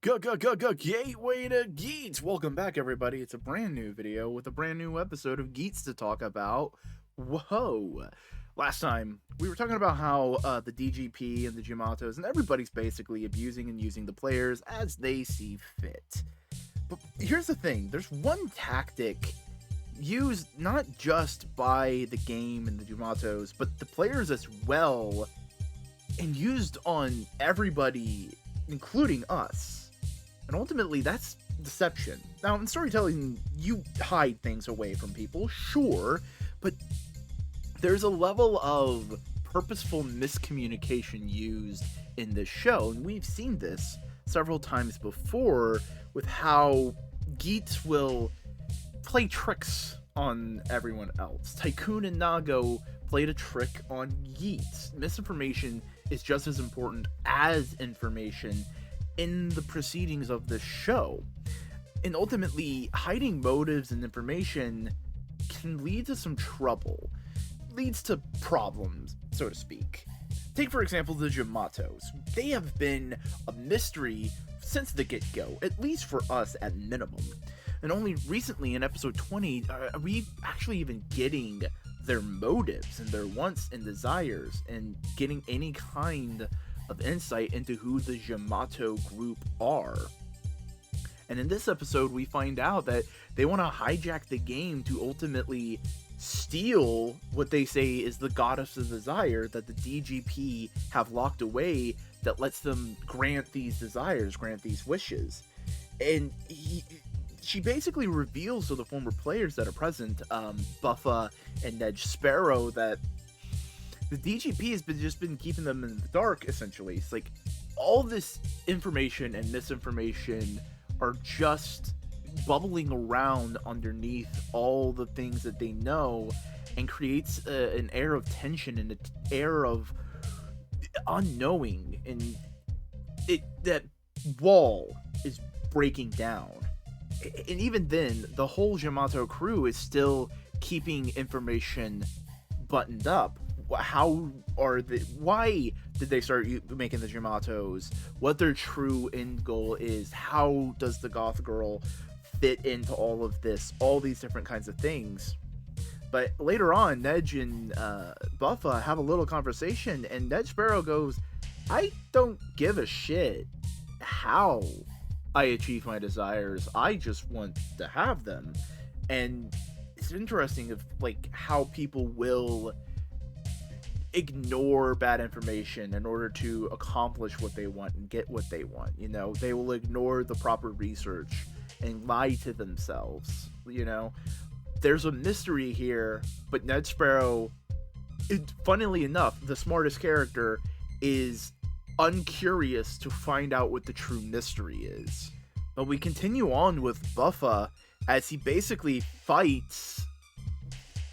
Gateway to Geats! Welcome back, everybody. It's a brand new video with a brand new episode of Geats to talk about. Whoa! Last time, we were talking about how the DGP and the Jumatos and everybody's basically abusing and using the players as they see fit. But here's the thing, there's one tactic used not just by the game and the Jumatos, but the players as well, and used on everybody, including us. And ultimately, that's deception. Now, in storytelling, you hide things away from people, sure, but there's a level of purposeful miscommunication used in this show, and we've seen this several times before with how Geats will play tricks on everyone else. Tycoon and Nago played a trick on Geats. Misinformation is just as important as information in the proceedings of the show. And ultimately, hiding motives and information can lead to some trouble. Leads to problems, so to speak. Take, for example, the Jumatos. They have been a mystery since the get-go, at least for us at minimum. And only recently, in episode 20, are we actually even getting their motives and their wants and desires, and getting any kind of insight into who the Jumato group are. And in this episode, we find out that they want to hijack the game to ultimately steal what they say is the goddess of desire that the DGP have locked away, that lets them grant these desires, grant these wishes. And she basically reveals to the former players that are present, Buffa and Ned Sparrow, that the DGP has just been keeping them in the dark, essentially. It's like all this information and misinformation are just bubbling around underneath all the things that they know, and creates an air of tension and an air of unknowing, and that wall is breaking down. And even then, the whole Jumato crew is still keeping information buttoned up. Why did they start making the Jumatos? What their true end goal is? How does the goth girl fit into all of this? All these different kinds of things. But later on, Ned and Buffa have a little conversation, and Ned Sparrow goes, "I don't give a shit how I achieve my desires. I just want to have them." And it's interesting of like how people will ignore bad information in order to accomplish what they want and get what they want. You know, they will ignore the proper research and lie to themselves. You know, there's a mystery here, but Ned Sparrow, funnily enough, the smartest character, is uncurious to find out what the true mystery is. But we continue on with Buffa as he basically fights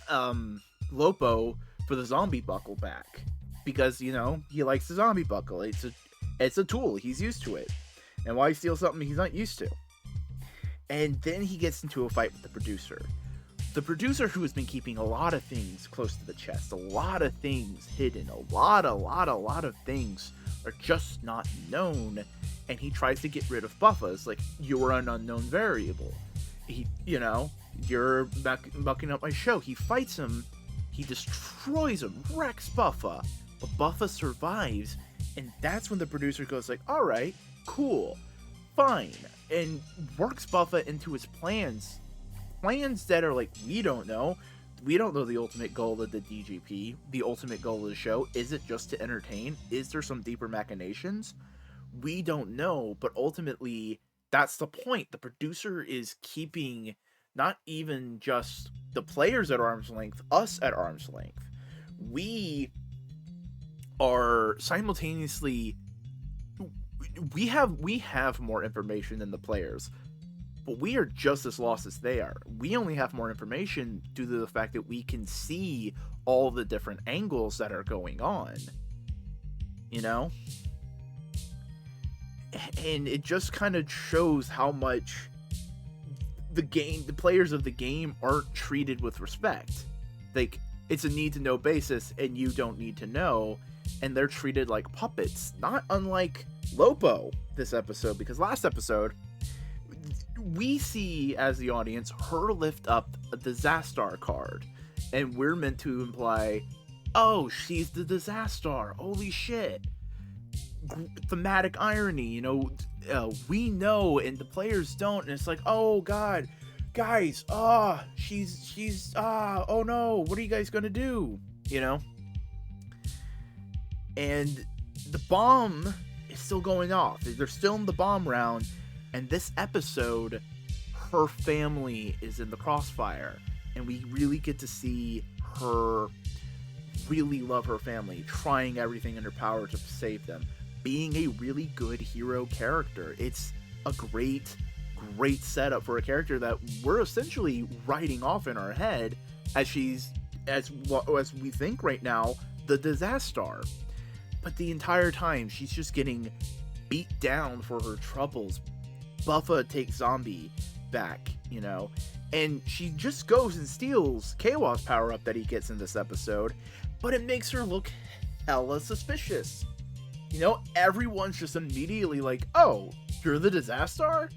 Lopo for the zombie buckle back, because, you know, he likes the zombie buckle. It's a tool. He's used to it. And why steal something he's not used to? And then he gets into a fight with the producer. The producer, who has been keeping a lot of things close to the chest, a lot of things hidden, a lot of things are just not known, and he tries to get rid of Buffa. It's like, you're an unknown variable. You're mucking up my show. He fights him, he destroys him, wrecks Buffa, but Buffa survives, and that's when the producer goes like, alright, cool, fine, and works Buffa into his plans that are like, we don't know the ultimate goal of the DGP, the ultimate goal of the show. Is it just to entertain? Is there some deeper machinations? We don't know, but ultimately, that's the point. The producer is keeping not even just the players at arm's length, us at arm's length. We are simultaneously, we have more information than the players, but we are just as lost as they are. We only have more information due to the fact that we can see all the different angles that are going on, you know? And it just kind of shows how much the players of the game aren't treated with respect. Like, it's a need to know basis, and you don't need to know. and they're treated like puppets, not unlike Lopo this episode, because last episode we see, as the audience, her lift up a Disaster card, and we're meant to imply, oh, she's the Disaster, holy shit. Thematic irony, you know, we know and the players don't, and it's like, oh god, guys, she's oh no, what are you guys gonna do, you know? And the bomb is still going off. They're still in the bomb round, and this episode, her family is in the crossfire, and we really get to see her really love her family, trying everything in her power to save them, being a really good hero character. It's a great setup for a character that we're essentially writing off in our head as she's, as we think right now, the Disaster. But the entire time, she's just getting beat down for her troubles. Buffa takes Zombie back, you know, and she just goes and steals Keiwa's power-up that he gets in this episode, but it makes her look hella suspicious. You know, everyone's just immediately like, oh, you're the Disaster?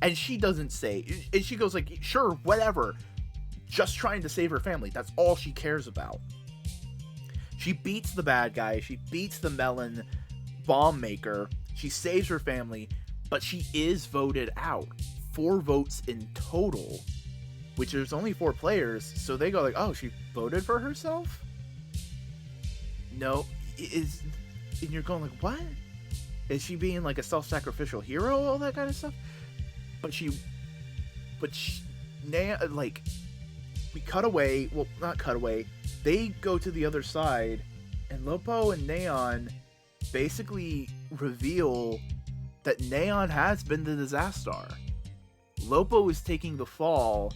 And she doesn't say, and she goes like, sure, whatever, just trying to save her family. That's all she cares about. She beats the bad guy, she beats the melon bomb maker, she saves her family, but she is voted out. 4 votes in total, which there's only 4 players, so they go like, oh, she voted for herself? No, and you're going like, what? Is she being like a self-sacrificial hero, all that kind of stuff? But like, we cut away, well, not cut away, they go to the other side, and Lopo and Neon basically reveal that Neon has been the Disaster. Lopo is taking the fall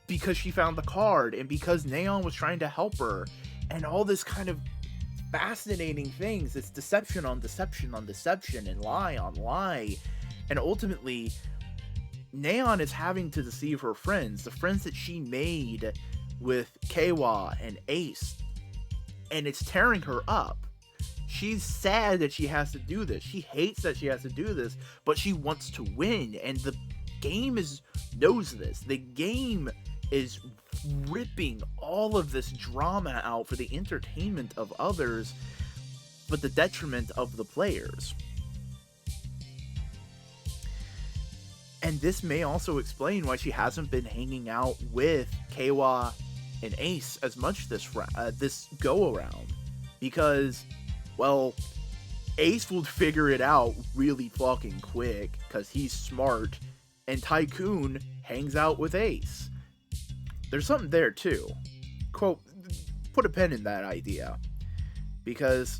because she found the card, and because Neon was trying to help her, and all this kind of fascinating things. It's deception on deception on deception, and lie on lie, and ultimately Neon is having to deceive her friends, the friends that she made with Keiwa and Ace, and it's tearing her up. She's sad that she has to do this. She hates that she has to do this, but she wants to win, and the game knows this. The game is ripping all of this drama out for the entertainment of others, but the detriment of the players. And this may also explain why she hasn't been hanging out with Keiwa and Ace as much this go around, because, well, Ace will figure it out really fucking quick because he's smart, and Tycoon hangs out with Ace. There's something there too. Quote, put a pin in that idea, because,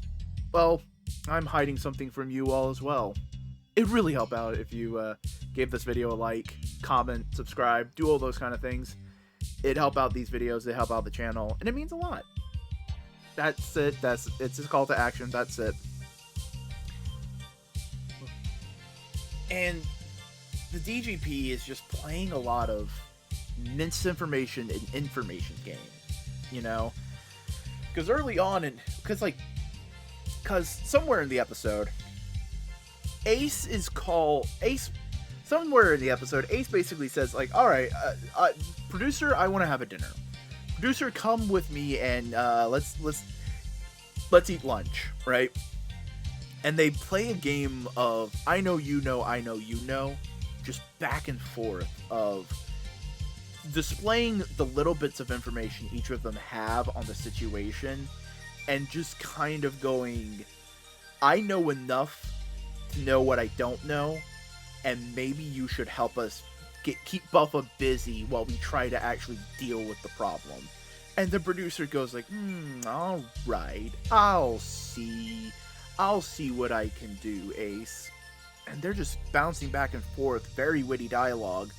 well, I'm hiding something from you all as well. It'd really help out if you gave this video a like, comment, subscribe, do all those kind of things. It'd help out these videos, it'd help out the channel, and it means a lot. That's it. It's a call to action. That's it. And the DGP is just playing a lot of misinformation and information game, you know? Because early on, because somewhere in the episode, somewhere in the episode, Ace basically says, like, alright, producer, I want to have a dinner. Producer, come with me and let's eat lunch, right? And they play a game of I know you know, just back and forth of displaying the little bits of information each of them have on the situation, and just kind of going, I know enough to know what I don't know, and maybe you should help us keep Buffa busy while we try to actually deal with the problem. And the producer goes like, alright, I'll see what I can do, Ace. And they're just bouncing back and forth, very witty dialogue,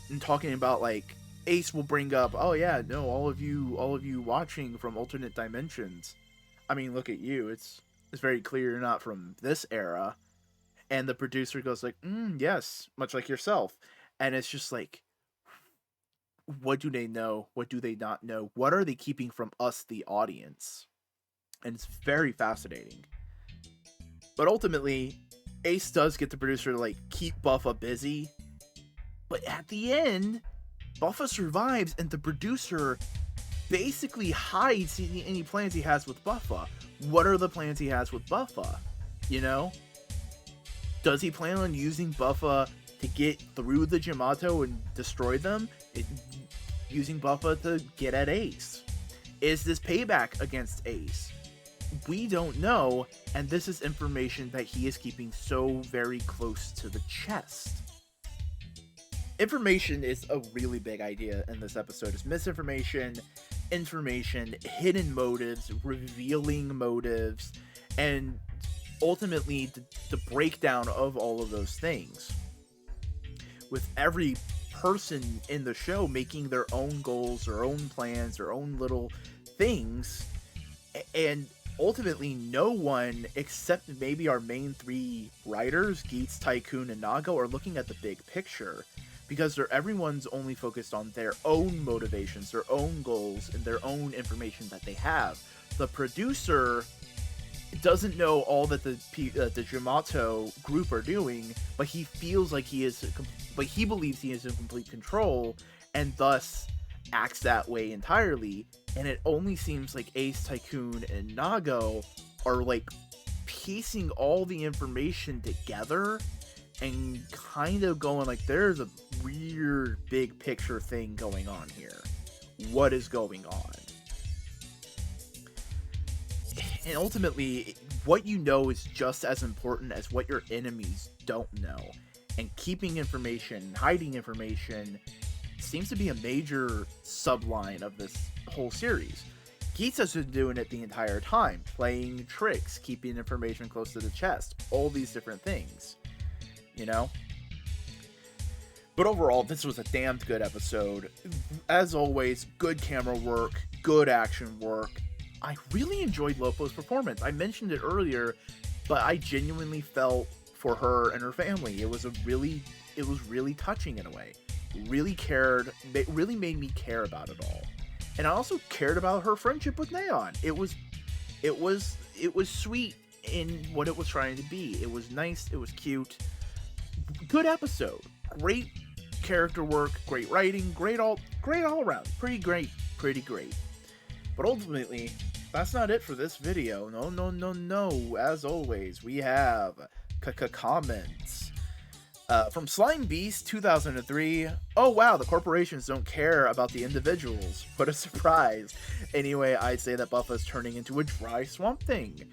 and talking about, like, Ace will bring up, oh yeah, no, all of you watching from alternate dimensions. I mean, look at you, it's very clear you're not from this era. And the producer goes like, yes, much like yourself. And it's just like, what do they know? What do they not know? What are they keeping from us, the audience? and it's very fascinating. But ultimately, Ace does get the producer to like keep Buffa busy, but at the end, Buffa survives, and the producer basically hides any plans he has with Buffa. What are the plans he has with Buffa? You know? Does he plan on using Buffa to get through the Jamato and destroy them? Using Buffa to get at Ace? Is this payback against Ace? We don't know, and this is information that he is keeping so very close to the chest. Information is a really big idea in this episode. It's misinformation, information, hidden motives, revealing motives, and ultimately the breakdown of all of those things. With every person in the show making their own goals, their own plans, their own little things, and ultimately no one except maybe our main three writers, Geats, Tycoon, and Nago, are looking at the big picture, because everyone's only focused on their own motivations, their own goals, and their own information that they have. The producer doesn't know all that the Jamato group are doing, but he feels like but he believes he is in complete control, and thus acts that way entirely. And it only seems like Ace, Tycoon, and Nago are like piecing all the information together and kind of going like, there's a weird big picture thing going on here. What is going on? And ultimately, what you know is just as important as what your enemies don't know. And keeping information, hiding information, seems to be a major subline of this whole series. Geats has been doing it the entire time, playing tricks, keeping information close to the chest, all these different things, you know? But overall, this was a damned good episode. As always, good camera work, good action work. I really enjoyed Lopo's performance. I mentioned it earlier, but I genuinely felt for her and her family. It was really touching in a way. It really made me care about it all. And I also cared about her friendship with Neon. It was sweet in what it was trying to be. It was nice, it was cute. Good episode. Great character work, great writing, great all around. Pretty great. But ultimately, that's not it for this video. No. As always, we have comments. From Slime Beast 2003. Oh wow, the corporations don't care about the individuals. What a surprise. Anyway, I'd say that Buffa's turning into a dry Swamp Thing.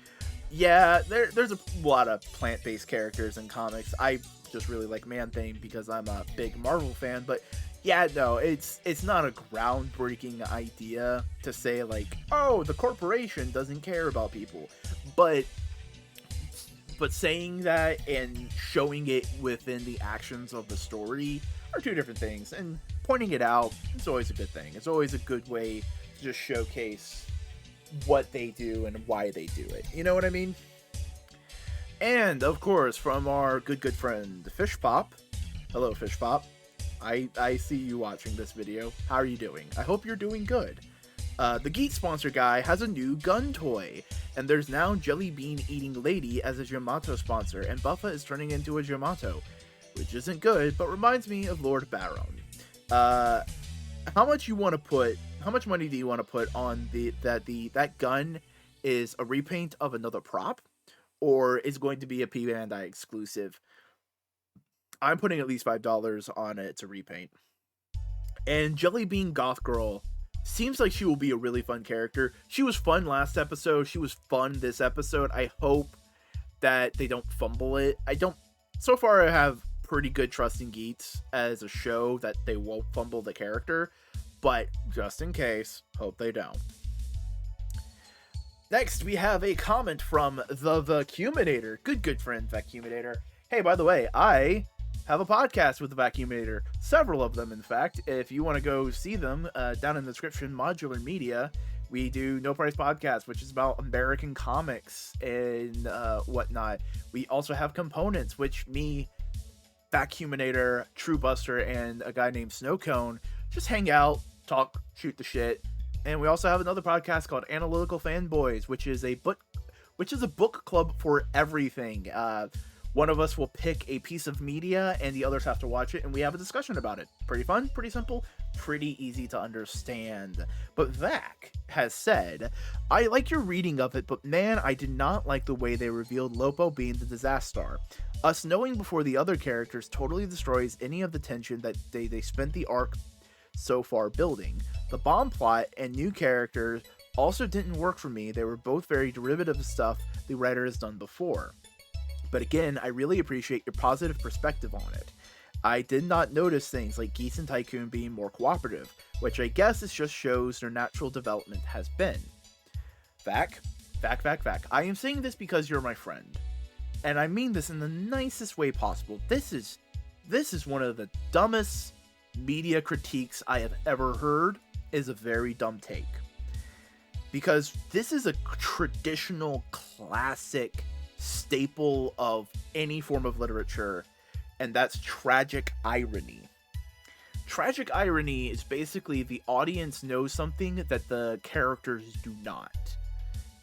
Yeah, there's a lot of plant-based characters in comics. I just really like Man-Thing because I'm a big Marvel fan, but yeah, no, it's not a groundbreaking idea to say like, oh, the corporation doesn't care about people. But saying that and showing it within the actions of the story are two different things, and pointing it out is always a good thing. It's always a good way to just showcase what they do and why they do it. You know what I mean? And of course, from our good friend Fish Pop. Hello, Fish Pop. I see you watching this video. How are you doing? I hope you're doing good. The Geats sponsor guy has a new gun toy, and there's now Jelly Bean Eating Lady as a Jamato sponsor, and Buffa is turning into a Jamato, which isn't good, but reminds me of Lord Baron. How much money do you want to put on that gun is a repaint of another prop, or is going to be a P Bandai exclusive? I'm putting at least $5 on it to repaint. And Jelly Bean Goth Girl seems like she will be a really fun character. She was fun last episode. She was fun this episode. I hope that they don't fumble it. So far I have pretty good trust in Geats as a show that they won't fumble the character, but just in case, hope they don't. Next, we have a comment from the Vacuuminator. Good friend Vacuuminator. Hey, by the way, I have a podcast with the Vacuuminator, several of them in fact. If you want to go see them, down in the description, Modular Media, we do No Price Podcast, which is about American comics and whatnot. We also have Components, which me, Vacuuminator, True Buster, and a guy named Snowcone just hang out, talk, shoot the shit, And we also have another podcast called Analytical Fanboys, which is a book club for everything. One of us will pick a piece of media and the others have to watch it, and we have a discussion about it. Pretty fun, pretty simple, pretty easy to understand. But Vac has said, I like your reading of it, but man, I did not like the way they revealed Lopo being the disaster. Us knowing before the other characters totally destroys any of the tension that they spent the arc so far building. The bomb plot and new characters also didn't work for me. They were both very derivative of stuff the writer has done before. But again, I really appreciate your positive perspective on it. I did not notice things like Geats and Tycoon being more cooperative, which I guess is just shows their natural development has been. Vac. I am saying this because you're my friend. And I mean this in the nicest way possible. This is one of the dumbest media critiques I have ever heard. Is a very dumb take. Because this is a traditional, classic staple of any form of literature, and that's tragic irony. Tragic irony is basically the audience knows something that the characters do not.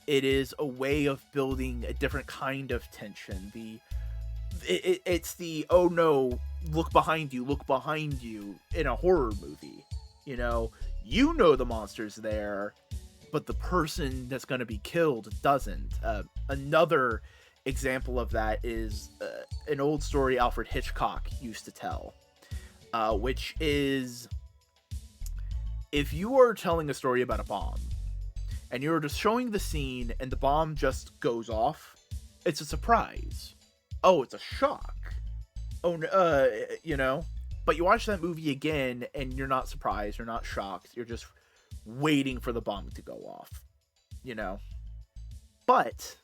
It is a way of building a different kind of tension. It's the, oh no, look behind you in a horror movie. You know the monster's there, but the person that's going to be killed doesn't. Another example of that is an old story Alfred Hitchcock used to tell, which is, if you are telling a story about a bomb and you're just showing the scene and the bomb just goes off, it's a surprise. Oh, it's a shock. Oh, but you watch that movie again and you're not surprised, you're not shocked, you're just waiting for the bomb to go off, But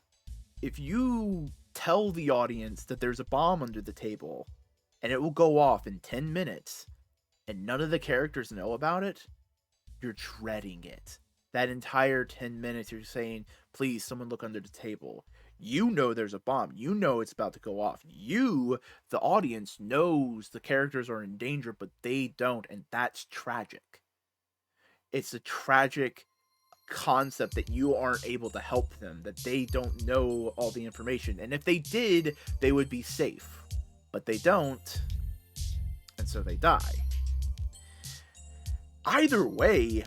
if you tell the audience that there's a bomb under the table and it will go off in 10 minutes and none of the characters know about it, you're dreading it. That entire 10 minutes you're saying, please, someone look under the table. You know there's a bomb. You know it's about to go off. You, the audience, knows the characters are in danger, but they don't, and that's tragic. It's a tragic concept that you aren't able to help them, that they don't know all the information. And if they did, they would be safe. But they don't, and so they die. Either way,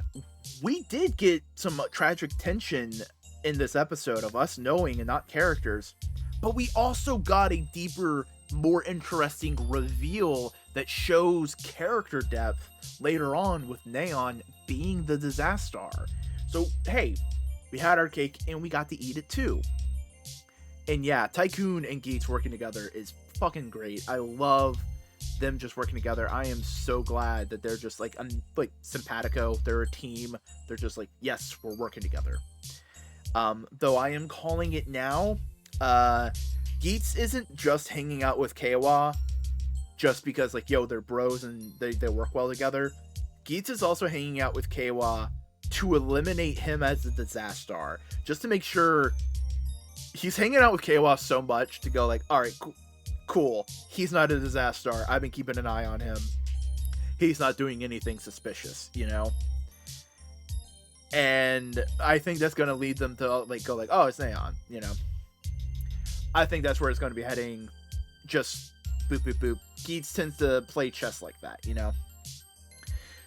we did get some tragic tension in this episode of us knowing and not characters, but we also got a deeper, more interesting reveal that shows character depth later on with Neon being the disaster. So hey, we had our cake and we got to eat it too. And yeah, Tycoon and Geats working together is fucking great. I love them just working together. I am so glad that they're just like simpatico. They're a team. They're just like, yes, we're working together. Though I am calling it now, Geats isn't just hanging out with Keiwa just because they're bros and they work well together. Geats is also hanging out with Keiwa to eliminate him as the disaster, just to make sure he's hanging out with Keiwa so much to go all right, cool. He's not a disaster. I've been keeping an eye on him. He's not doing anything suspicious, And I think that's going to lead them to go oh, it's Neon, I think that's where it's going to be heading. Just boop, boop, boop. Geats tends to play chess like that,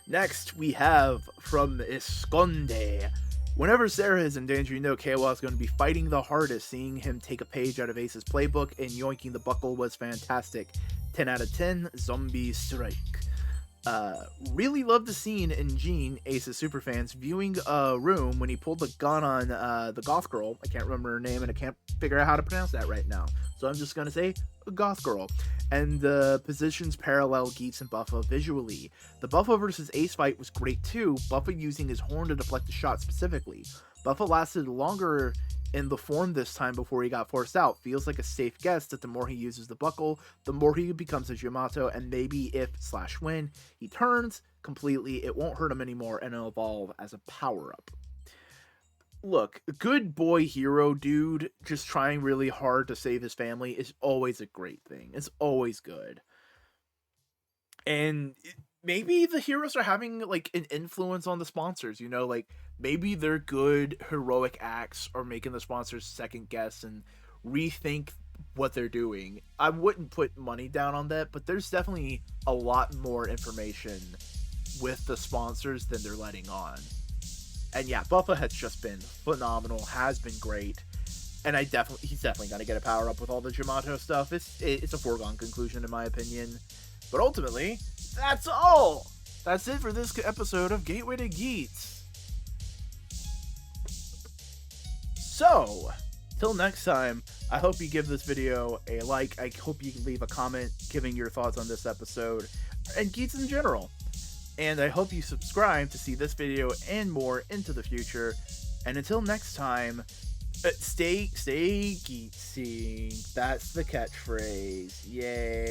Next, we have from Esconde. Whenever Sarah is in danger, Keiwa is going to be fighting the hardest. Seeing him take a page out of Ace's playbook and yoinking the buckle was fantastic. 10 out of 10, zombie strike. Really loved the scene in Gene, Ace's superfans, viewing a room when he pulled the gun on the goth girl. I can't remember her name and I can't figure out how to pronounce that right now. So I'm just going to say a goth girl. And the positions parallel Geats and Buffa visually. The Buffa versus Ace fight was great too, Buffa using his horn to deflect the shot specifically. Buffa lasted longer in the form this time before he got forced out. Feels like a safe guess that the more he uses the buckle, the more he becomes a Yamato, and maybe if/when he turns completely, it won't hurt him anymore and it'll evolve as a power-up. Look, good boy hero dude just trying really hard to save his family is always a great thing. It's always good. And maybe the heroes are having an influence on the sponsors, maybe their good heroic acts are making the sponsors second guess and rethink what they're doing. I wouldn't put money down on that, but there's definitely a lot more information with the sponsors than they're letting on. And yeah, Buffa has just been phenomenal, has been great, and he's definitely gonna get a power up with all the Jamato stuff. It's a foregone conclusion in my opinion. But ultimately, that's all. That's it for this episode of Gateway to Geats. So, till next time, I hope you give this video a like. I hope you leave a comment giving your thoughts on this episode and Geats in general. And I hope you subscribe to see this video and more into the future. And until next time, stay Geatsy. That's the catchphrase. Yay.